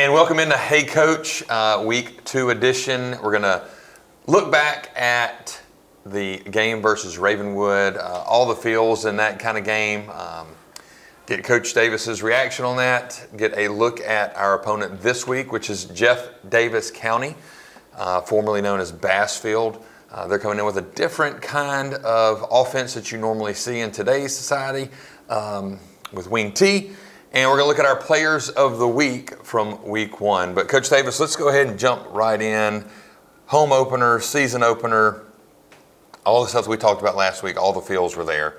And welcome into Hey Coach, Week 2 edition. We're going to look back at the game versus Ravenwood, all the feels in that kind of game, get Coach Davis's reaction on that, get a look at our opponent this week, which is Jeff Davis County, formerly known as Bassfield. They're coming in with a different kind of offense that you normally see in today's society with wing T. And we're going to look at our players of the week from week 1. But Coach Davis, let's go ahead and jump right in. Home opener, season opener, all the stuff we talked about last week, all the feels were there.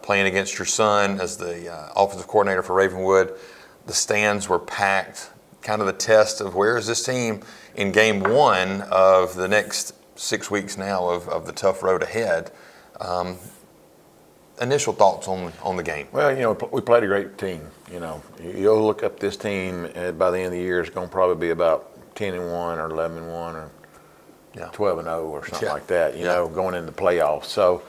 Playing against your son as the offensive coordinator for Ravenwood, the stands were packed. Kind of the test of where is this team in game 1 of the next 6 weeks now of the tough road ahead. Initial thoughts on the game? Well, we played a great team. You'll look up this team by the end of the year. It's going to probably be about 10-1 or 11-1 or 12-0 or something like that. Going into the playoffs. So,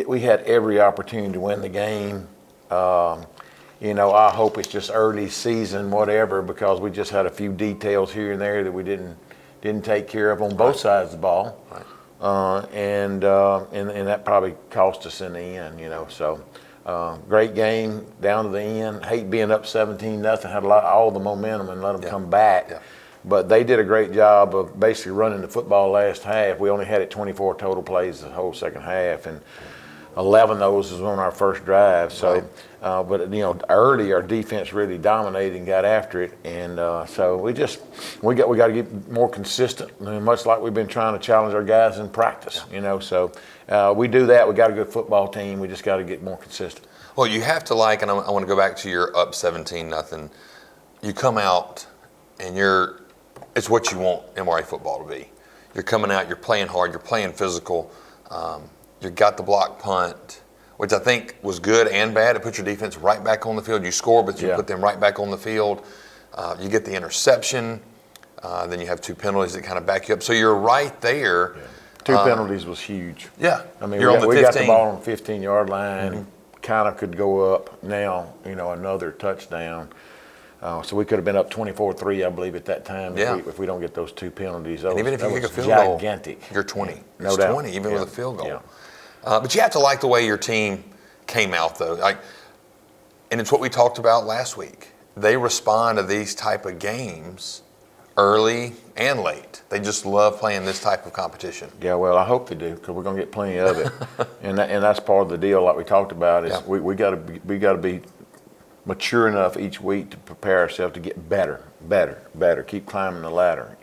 we had every opportunity to win the game. I hope it's just early season, whatever, because we just had a few details here and there that we didn't take care of on both sides of the ball. Right. And that probably cost us in the end, So, great game down to the end. Hate being up 17-0. Had all the momentum and let them come back. Yeah. But they did a great job of basically running the football last half. We only had it 24 total plays the whole second half, and 11 of those was on our first drive. So, early our defense really dominated and got after it, and so we got to get more consistent. Much like we've been trying to challenge our guys in practice. So we do that. We got a good football team. We just got to get more consistent. Well, you have to and I want to go back to your up 17-0. You come out and it's what you want MRA football to be. You're coming out. You're playing hard. You're playing physical. You got the block punt, which I think was good and bad. It put your defense right back on the field. You score, but you put them right back on the field. You get the interception. Then you have 2 penalties that kind of back you up. So you're right there. Yeah. 2 penalties was huge. Yeah. I mean, we got the ball on the 15-yard line. Mm-hmm. Kind of could go up now, another touchdown. So we could have been up 24-3, I believe, at that time if we don't get those 2 penalties. And even if you kick a field gigantic. Goal, you're 20. No it's doubt. 20, even with a field goal. Yeah. But you have to like the way your team came out, though. And it's what we talked about last week. They respond to these type of games early and late. They just love playing this type of competition. Yeah, well, I hope they do, because we're going to get plenty of it. and that's part of the deal, like we talked about, is we got to be mature enough each week to prepare ourselves to get better, keep climbing the ladder.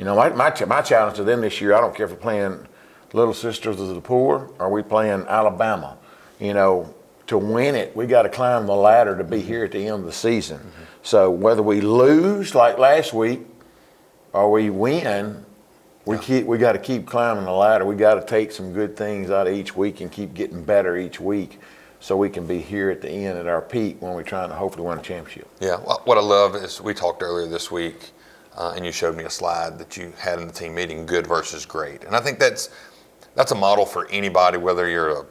My challenge to them this year, I don't care if we're playing Little Sisters of the Poor or we playing Alabama. To win it, we got to climb the ladder to be here at the end of the season. Mm-hmm. So whether we lose like last week or we win, we got to keep climbing the ladder. We got to take some good things out of each week and keep getting better each week, so we can be here at the end at our peak when we're trying to hopefully win a championship. Yeah, well, what I love is we talked earlier this week, and you showed me a slide that you had in the team meeting, good versus great. And I think that's a model for anybody, whether you're a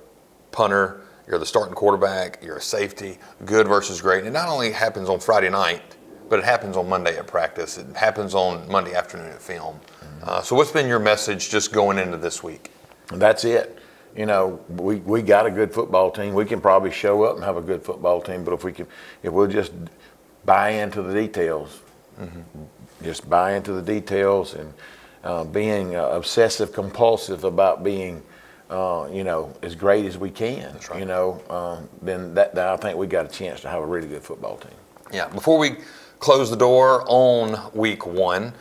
punter, you're the starting quarterback, you're a safety, good versus great. And it not only happens on Friday night, but it happens on Monday at practice. It happens on Monday afternoon at film. Mm-hmm. So what's been your message just going into this week? That's it. We got a good football team. We can probably show up and have a good football team, but if we'll just buy into the details, just buy into the details and being obsessive compulsive about being, as great as we can. That's right. Then I think we got a chance to have a really good football team. Yeah. Before we close the door on week 1,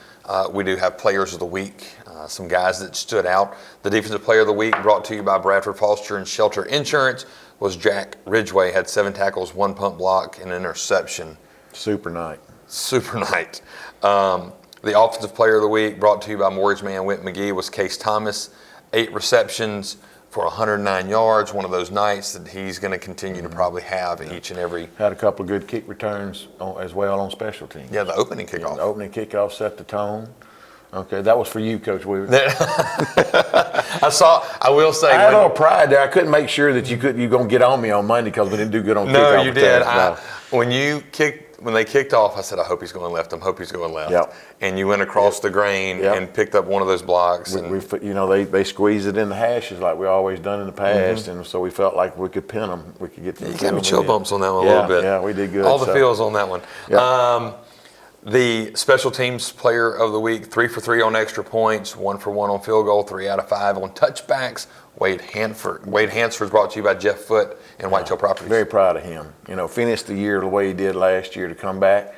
we do have players of the week. Some guys that stood out. The defensive player of the week, brought to you by Bradford Foster and Shelter Insurance, was Jack Ridgway. Had 7 tackles, 1 punt block, and an interception. Super night. The offensive player of the week, brought to you by Mortgage Man Whit McGee, was Case Thomas. 8 receptions for 109 yards. One of those nights that he's going to continue to probably have each and every. Had a couple of good kick returns as well on special teams. Yeah, the opening kickoff. The opening kickoff set the tone. Okay, that was for you, Coach Weaver. I will say. I had a little pride there. I couldn't make sure that you're going to get on me on Monday because we didn't do good on kickoff. No, you did. No. When they kicked off, I said, I hope he's going left. I hope he's going left. Yep. And you went across the grain and picked up one of those blocks. They squeezed it in the hashes like we always done in the past, and so we felt like we could pin them. We could get them. You got me chill bumps on that one a little bit. Yeah, we did good. All the feels on that one. Yep. The special teams player of the week, 3 for 3 on extra points, 1 for 1 on field goal, 3 out of 5 on touchbacks. Wade Hansford is brought to you by Jeff Foote and Whitetail Properties. Very proud of him. Finished the year the way he did last year to come back.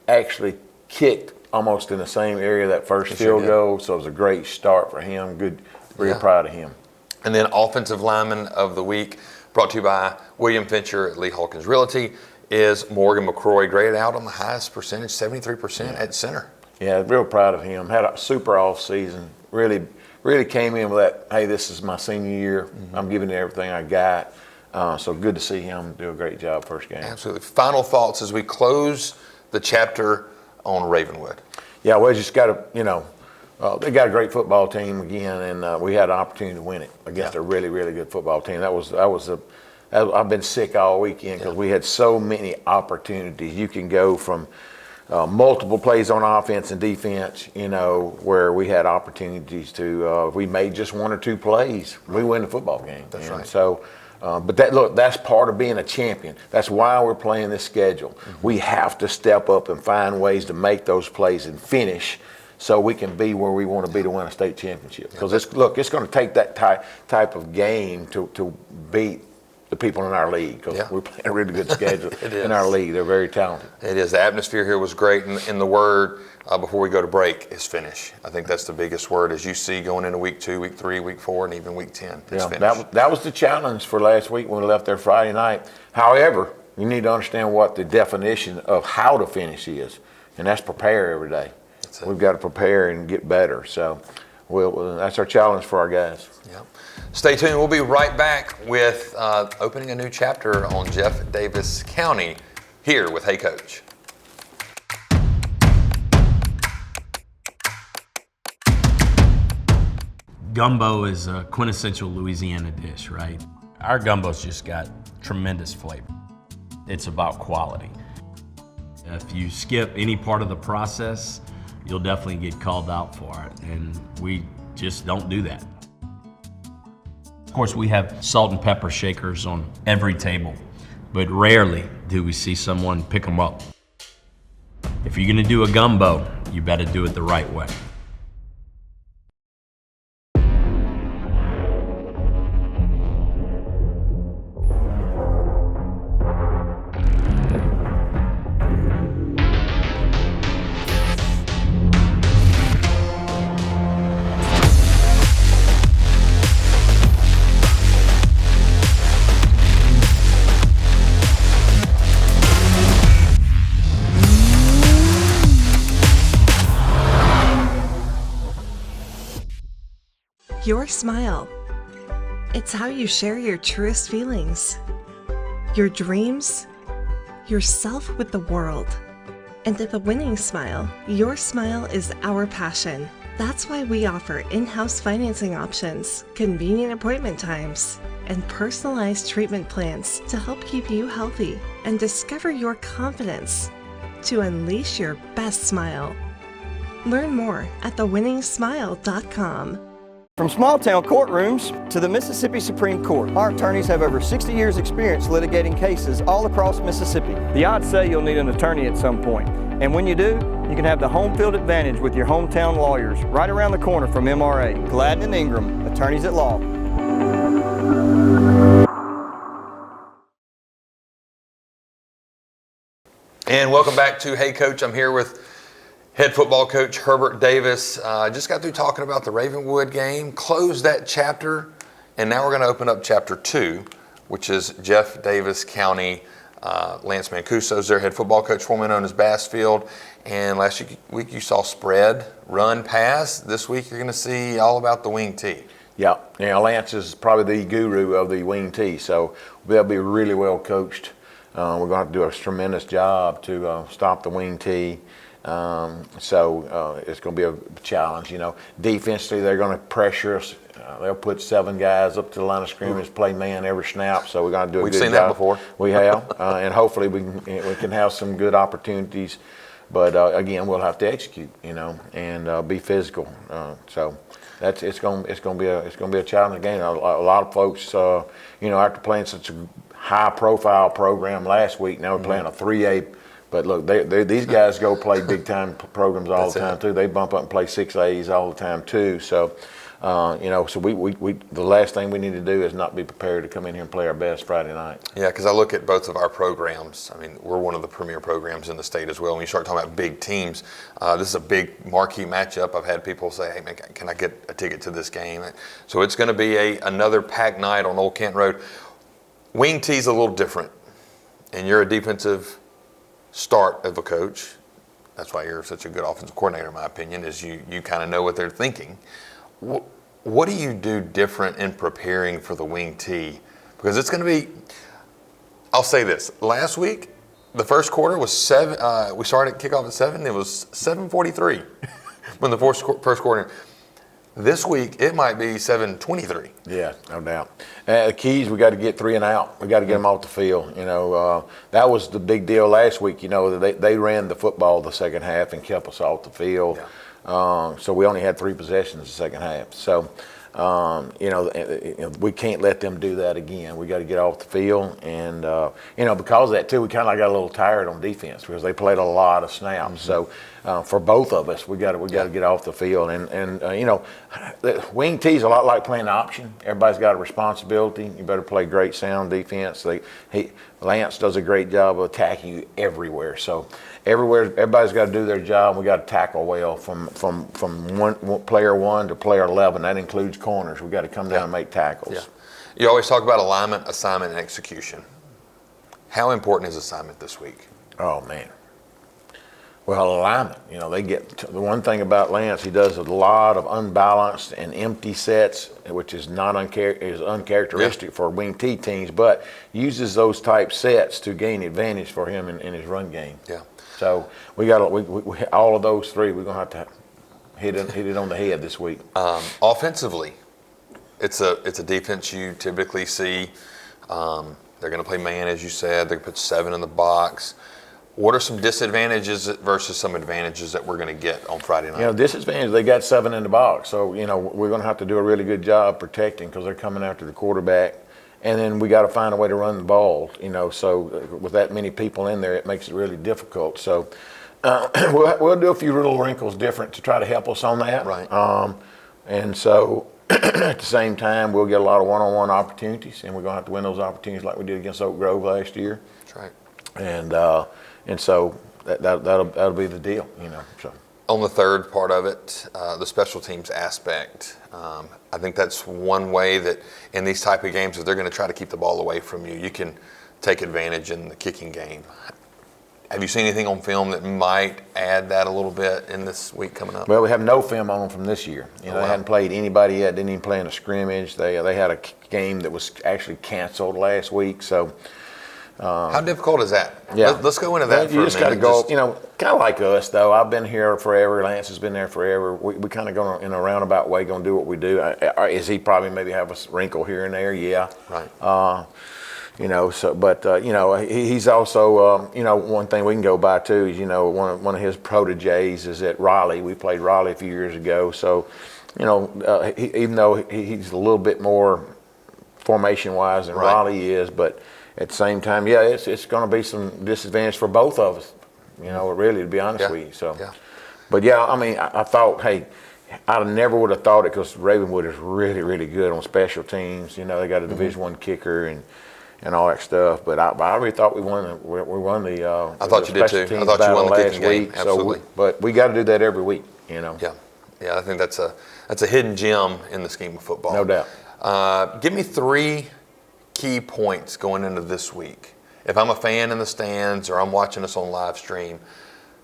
Actually kicked almost in the same area that first field goal, so it was a great start for him. Good, very proud of him. And then offensive lineman of the week, brought to you by William Fincher at Lee Hawkins Realty, is Morgan McCroy, graded out on the highest percentage, 73% at center. Yeah, real proud of him. Had a super off season. Really came in with that, hey, this is my senior year. I'm giving it everything I got. So good to see him do a great job first game. Absolutely. Final thoughts as we close the chapter on Ravenwood. Yeah, we just got to, they got a great football team again, and we had an opportunity to win it against a really, really good football team. I've been sick all weekend because we had so many opportunities. You can go from multiple plays on offense and defense, where we had opportunities to, we made just 1 or 2 plays, we win the football game. That's right. So, that's part of being a champion. That's why we're playing this schedule. We have to step up and find ways to make those plays and finish so we can be where we want to be to win a state championship. Because it's going to take that type of game to beat the people in our league, because we're playing a really good schedule in our league. They're very talented. It is. The atmosphere here was great, and the word before we go to break is finish. I think that's the biggest word, as you see going into week 2, week 3, week 4, and even week 10. It's finish. That was the challenge for last week when we left there Friday night. However, you need to understand what the definition of how to finish is, and that's prepare every day. We've got to prepare and get better. So that's our challenge for our guys. Yep. Stay tuned. We'll be right back with opening a new chapter on Jeff Davis County here with Hey Coach. Gumbo is a quintessential Louisiana dish, right? Our gumbo's just got tremendous flavor. It's about quality. If you skip any part of the process, you'll definitely get called out for it, and we just don't do that. Of course, we have salt and pepper shakers on every table, but rarely do we see someone pick them up. If you're gonna do a gumbo, you better do it the right way. Your smile. It's how you share your truest feelings, your dreams, yourself with the world. And at the Winning Smile, your smile is our passion. That's why we offer in-house financing options, convenient appointment times, and personalized treatment plans to help keep you healthy and discover your confidence to unleash your best smile. Learn more at thewinningsmile.com. From small-town courtrooms to the Mississippi Supreme Court, our attorneys have over 60 years' experience litigating cases all across Mississippi. The odds say you'll need an attorney at some point, and when you do, you can have the home field advantage with your hometown lawyers right around the corner from MRA. Gladden and Ingram, attorneys at law. And welcome back to Hey Coach. I'm here with head football coach Herbert Davis. Just got through talking about the Ravenwood game, closed that chapter, and now we're going to open up chapter 2, which is Jeff Davis County. Lance Mancuso's their head football coach, formerly known as Bassfield. And last week you saw spread, run, pass. This week you're going to see all about the wing tee. Yeah, Lance is probably the guru of the wing tee, so they'll be really well coached. We're going to have to do a tremendous job to stop the wing tee. So it's going to be a challenge. Defensively, they're going to pressure us. They'll put 7 guys up to the line of scrimmage, play man every snap. So we're going to do a good job. We've seen that before. We have, and hopefully we can have some good opportunities. But again, we'll have to execute, and be physical. So it's going to be a challenging game. A lot of folks, after playing such a high-profile program last week, now we're playing a 3A. But look, these guys go play big-time programs all the time too. They bump up and play 6As all the time too. So, so we the last thing we need to do is not be prepared to come in here and play our best Friday night. Yeah, because I look at both of our programs. I mean, we're one of the premier programs in the state as well. When you start talking about big teams, this is a big marquee matchup. I've had people say, "Hey, man, can I get a ticket to this game?" So it's going to be another packed night on Old Kent Road. Wing T's a little different, and you're a defensive start of a coach. That's why you're such a good offensive coordinator, in my opinion, is you kind of know what they're thinking. What do you do different in preparing for the wing T? Because it's going to be, I'll say this, last week, the first quarter was 7, we started kickoff at 7, it was 7:43 when the first quarter. This week, it might be 7:23. Yeah, no doubt. The keys, we got to get 3 and out. We got to get them off the field. That was the big deal last week. They ran the football the second half and kept us off the field. Yeah. So we only had 3 possessions the second half. So, we can't let them do that again. We got to get off the field. And, because of that, too, we kind of got a little tired on defense because they played a lot of snaps. So, for both of us, we got to get off the field. And the wing T's a lot like playing option. Everybody's got a responsibility. You better play great sound defense. Lance does a great job of attacking you everywhere. So everybody's got to do their job. We got to tackle well from player 1 to player 11. That includes corners. We got to come down and make tackles. Yeah. You always talk about alignment, assignment, and execution. How important is assignment this week? Oh man. Well, alignment. They get the one thing about Lance. He does a lot of unbalanced and empty sets, which is uncharacteristic for wing T teams, but uses those type sets to gain advantage for him in his run game. Yeah. So we all of those 3. We're gonna have to hit it on the head this week. Offensively, it's a defense you typically see. They're going to play man, as you said. They put 7 in the box. What are some disadvantages versus some advantages that we're going to get on Friday night? Disadvantage, they got 7 in the box. So, we're going to have to do a really good job protecting because they're coming after the quarterback. And then we got to find a way to run the ball, So with that many people in there, it makes it really difficult. So we'll do a few little wrinkles different to try to help us on that. Right. And so at the same time, we'll get a lot of one-on-one opportunities, and we're going to have to win those opportunities like we did against Oak Grove last year. That's right. And so that'll be the deal, So. On the third part of it, the special teams aspect, I think that's one way that in these type of games, if they're going to try to keep the ball away from you, you can take advantage in the kicking game. Have you seen anything on film that might add that a little bit in this week coming up? Well, we have no film on them from this year. They hadn't played anybody yet, didn't even play in a scrimmage. They had a game that was actually canceled last week, so. How difficult is that? Yeah. Let's go into that for a minute. You just got to go, kind of like us, though. I've been here forever. Lance has been there forever. We kind of go in a roundabout way, going to do what we do. Is he probably maybe have a wrinkle here and there? Yeah. Right. He's also, one thing we can go by, too, is, one of his proteges is at Raleigh. We played Raleigh a few years ago. So, even though he's a little bit more formation-wise than Raleigh is, but at the same time, it's going to be some disadvantage for both of us, really, to be honest with you. So, But I thought, I never would have thought it because Ravenwood is really, really good on special teams. They got a Division I kicker and all that stuff. But I really thought we won the. I thought you did too. I thought you won the kicking game. Absolutely. But we got to do that every week. Yeah. I think that's a hidden gem in the scheme of football. No doubt. Give me 3 key points going into this week. If I'm a fan in the stands or I'm watching us on live stream,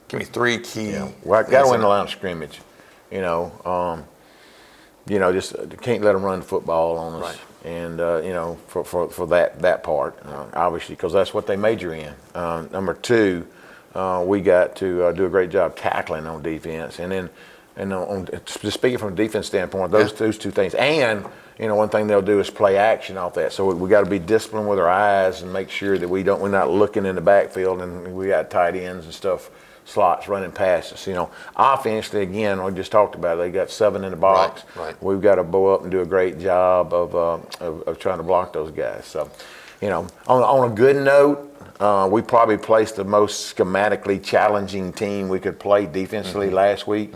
give me 3 key. Well, I got to win the line of scrimmage. Just can't let them run the football on us. Right. And for that part, obviously, because that's what they major in. Number 2, we got to do a great job tackling on defense. And then, just speaking from a defense standpoint, those two things. And, one thing they'll do is play action off that. So we got to be disciplined with our eyes and make sure that we're not looking in the backfield, and we got tight ends and stuff, slots running past us. Offensively, again, we just talked about it. They got 7 in the box. Right. We've got to bow up and do a great job of trying to block those guys. So, on a good note, we probably placed the most schematically challenging team we could play defensively last week.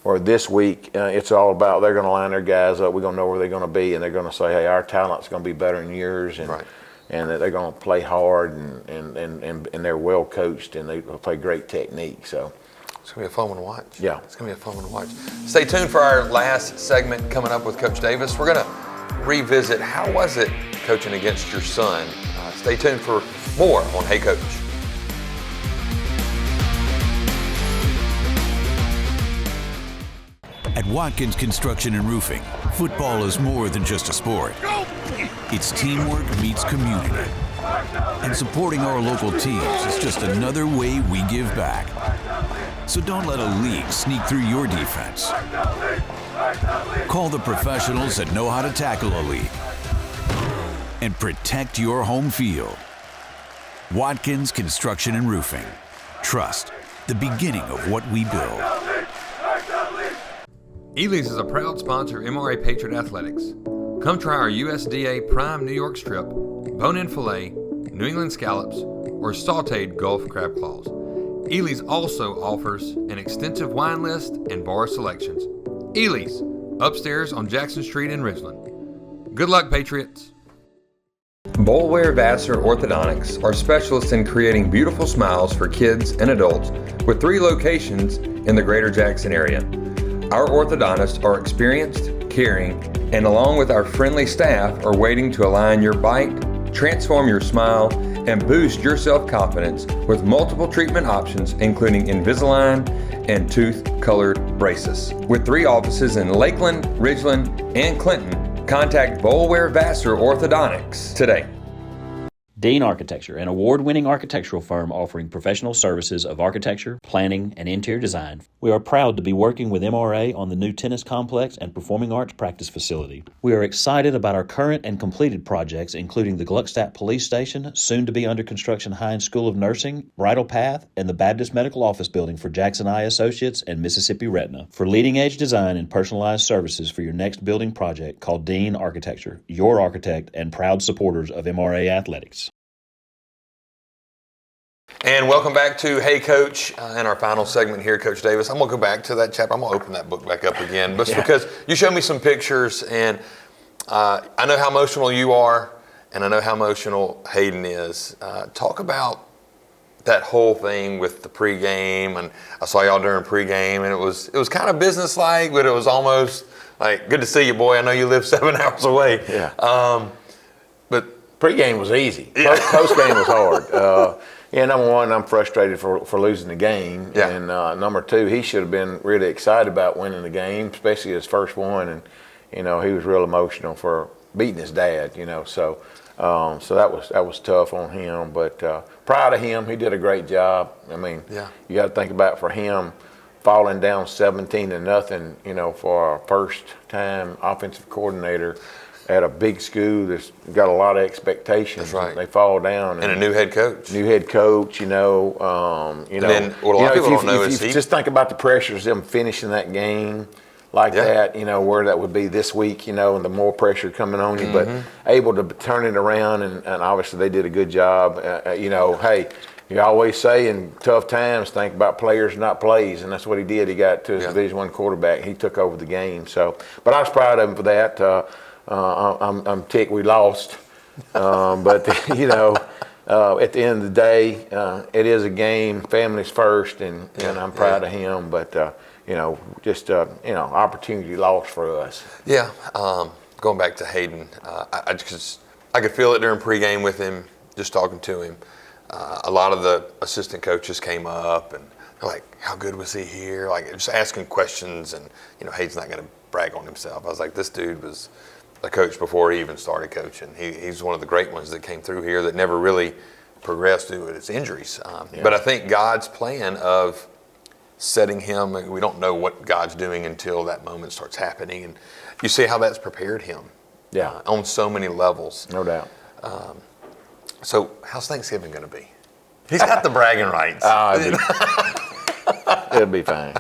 Or this week, it's all about they're going to line their guys up. We're going to know where they're going to be, and they're going to say, hey, our talent's going to be better than yours. And that they're going to play hard, and they're well coached, and they play great technique. So it's going to be a fun one to watch. Yeah. It's going to be a fun one to watch. Stay tuned for our last segment coming up with Coach Davis. We're going to revisit how was it coaching against your son. Stay tuned for more on Hey Coach. At Watkins Construction and Roofing, football is more than just a sport. It's teamwork meets community. And supporting our local teams is just another way we give back. So don't let a leak sneak through your defense. Call the professionals that know how to tackle a leak and protect your home field. Watkins Construction and Roofing. Trust, the beginning of what we build. Ely's is a proud sponsor of MRA Patriot Athletics. Come try our USDA Prime New York Strip, bone-in filet, New England scallops, or sauteed Gulf crab claws. Ely's also offers an extensive wine list and bar selections. Ely's, upstairs on Jackson Street in Ridgeland. Good luck, Patriots. Boulware Vassar Orthodontics are specialists in creating beautiful smiles for kids and adults with 3 locations in the greater Jackson area. Our orthodontists are experienced, caring, and along with our friendly staff are waiting to align your bite, transform your smile, and boost your self-confidence with multiple treatment options including Invisalign and tooth-colored braces. With 3 offices in Lakeland, Ridgeland, and Clinton, contact Boulware Vassar Orthodontics today. Dean Architecture, an award-winning architectural firm offering professional services of architecture, planning, and interior design. We are proud to be working with MRA on the new tennis complex and performing arts practice facility. We are excited about our current and completed projects, including the Gluckstadt Police Station, soon to be under construction Hines School of Nursing, Bridle Path, and the Baptist Medical Office Building for Jackson Eye Associates and Mississippi Retina. For leading-edge design and personalized services for your next building project, call Dean Architecture, your architect and proud supporters of MRA Athletics. And welcome back to Hey Coach, in our final segment here, Coach Davis. I'm going to go back to that chapter. I'm going to open that book back up again, but because you showed me some pictures, and I know how emotional you are, and I know how emotional Hayden is. Talk about that whole thing with the pregame, and I saw y'all during pregame, and it was kind of businesslike, but it was almost like, good to see you, boy. I know you live 7 hours away. Yeah. But pregame was easy. Postgame was hard. Number one, I'm frustrated for losing the game. Yeah. And number 2, he should have been really excited about winning the game, especially his first one. And, he was real emotional for beating his dad, So that was tough on him. But proud of him. He did a great job. I mean, you got to think about for him falling down 17-0, for our first time offensive coordinator at a big school that's got a lot of expectations. That's right. They fall down. And a new head coach. And then what a lot of people don't know is if you just think about the pressures of them finishing that game like that, where that would be this week, and the more pressure coming on you, but able to turn it around, and obviously they did a good job. Hey, you always say in tough times, think about players, not plays, and that's what he did. He got to his Division I quarterback. He took over the game. So, but I was proud of him for that. I'm ticked we lost, but at the end of the day, it is a game. Family's first, and I'm proud of him. But opportunity lost for us. Yeah, going back to Hayden, I could feel it during pregame with him, just talking to him. A lot of the assistant coaches came up and they're like, "How good was he here?" Like just asking questions, and Hayden's not going to brag on himself. I was like, this dude was a coach before he even started coaching. He's one of the great ones that came through here that never really progressed due to his injuries. But I think God's plan of setting him, we don't know what God's doing until that moment starts happening. And you see how that's prepared him on so many levels. No doubt. So how's Thanksgiving going to be? He's got the bragging rights. It'll be fine.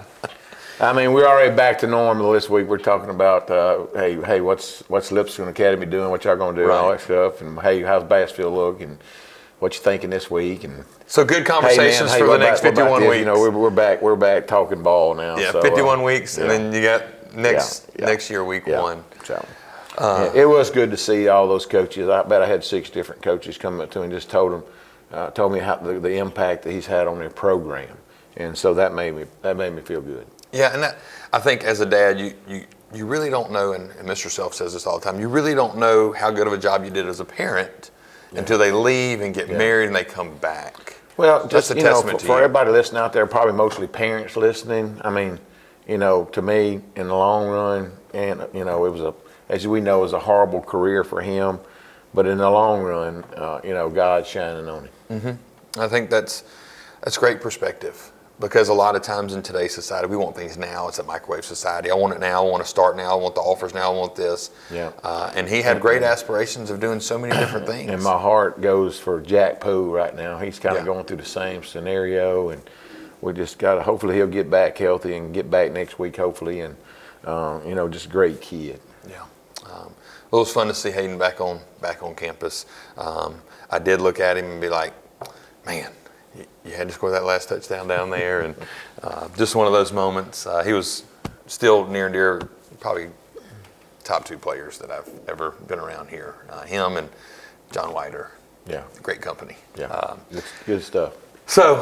I mean, we're already back to normal this week. We're talking about, hey, what's Lipscomb Academy doing? What y'all going to do? And all that stuff. And hey, how's Bassfield look? And what you thinking this week? And so good conversations for the next 51 weeks. You know, we're back talking ball now. Yeah, so, 51 weeks, and then you got next year, week 1. So, it was good to see all those coaches. I bet I had 6 different coaches come up to me and just told me how the impact that he's had on their program, and so that made me feel good. Yeah, and I think as a dad, you really don't know, and Mr. Self says this all the time, you really don't know how good of a job you did as a parent until they leave and get married and they come back. Well, so just, that's a testament to for you. everybody listening out there, probably mostly parents listening, I mean, to me, in the long run, and, it was as we know, it was a horrible career for him, but in the long run, God's shining on him. Mm-hmm. I think that's great perspective. Because a lot of times in today's society, we want things now. It's a microwave society. I want it now. I want to start now. I want the offers now. I want this. Yeah. And he had great aspirations of doing so many different things. And my heart goes for Jack Poe right now. He's kind of going through the same scenario, and we just got to, hopefully he'll get back healthy and get back next week, hopefully, and, just a great kid. Yeah. Well, it was fun to see Hayden back on campus. I did look at him and be like, man, you had to score that last touchdown down there, and just one of those moments. He was still near and dear, probably top 2 players that I've ever been around here. Him and John Whiter. Yeah. Great company. Yeah. Good stuff. So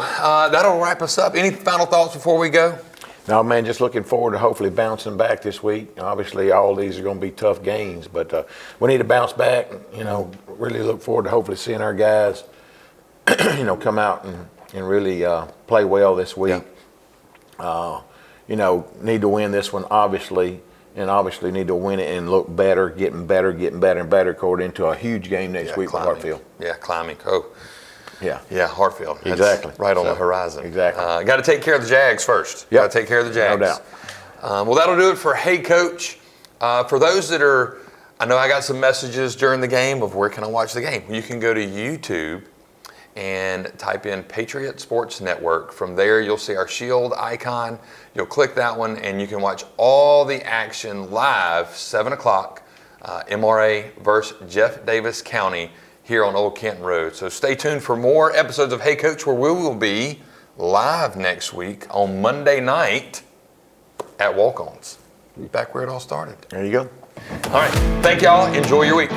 that'll wrap us up. Any final thoughts before we go? No, man, just looking forward to hopefully bouncing back this week. Obviously, all these are going to be tough games, but we need to bounce back. Really look forward to hopefully seeing our guys, come out and really play well this week. Yeah. Need to win this one, obviously, and obviously need to win it and look better, getting better and better, according to a huge game next week for Hartfield. Yeah, climbing. Oh. Yeah. Yeah, Hartfield. That's exactly. Right on the horizon. Exactly. Got to take care of the Jags first. Yep. Got to take care of the Jags. No doubt. Well, that'll do it for Hey Coach. For those that are, I know I got some messages during the game of where can I watch the game. You can go to YouTube and type in Patriot Sports Network. From there, you'll see our shield icon. You'll click that one, and you can watch all the action live, 7 o'clock, MRA versus Jeff Davis County here on Old Canton Road. So stay tuned for more episodes of Hey Coach, where we will be live next week on Monday night at Walk-Ons. Back where it all started. There you go. All right. Thank y'all. Enjoy your week.